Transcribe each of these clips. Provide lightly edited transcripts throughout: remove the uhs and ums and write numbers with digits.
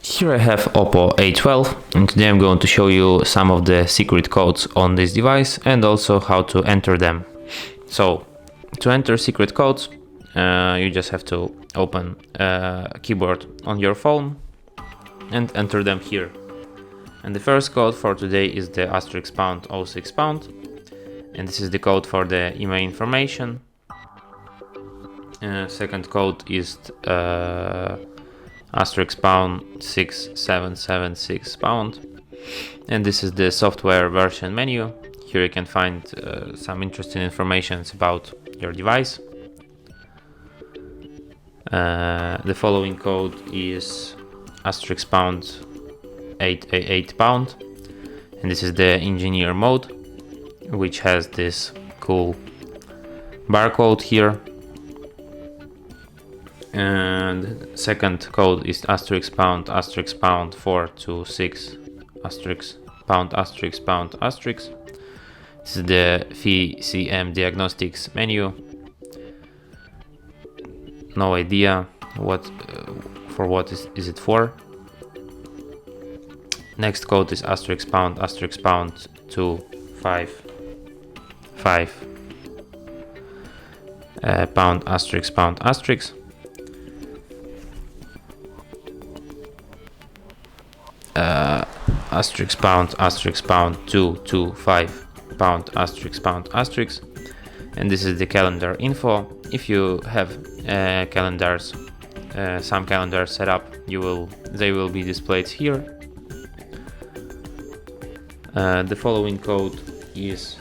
Here I have OPPO A12, and today I'm going to show you some of the secret codes on this device and also how to enter them. So, to enter secret codes, you just have to open a keyboard on your phone and enter them here. And the first code for today is the *#06#, and this is the code for the email information. Second code is *#6776#, and this is the software version menu. Here you can find some interesting information about your device. The following code is *#888#, and this is the engineer mode, which has this cool barcode here. And second code is *#426#. This is the VCM diagnostics menu. No idea what is it for. Next code is *#255#*#225. And this is the calendar info. If you have some calendars set up, they will be displayed here. The following code is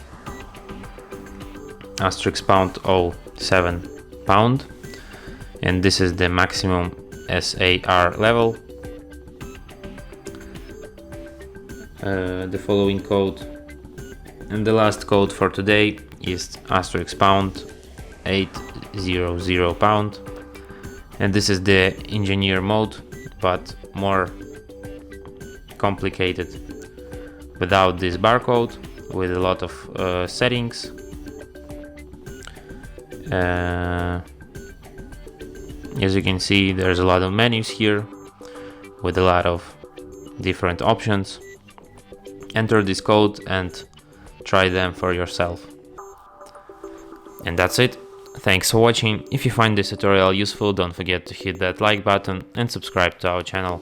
*#07#, and this is the maximum SAR level. The following code and the last code for today is *#800#, and this is the engineer mode, but more complicated, without this barcode, with a lot of settings. As you can see, there's a lot of menus here with a lot of different options. Enter this code and try them for yourself. And that's it. Thanks for watching. If you find this tutorial useful, don't forget to hit that like button and subscribe to our channel.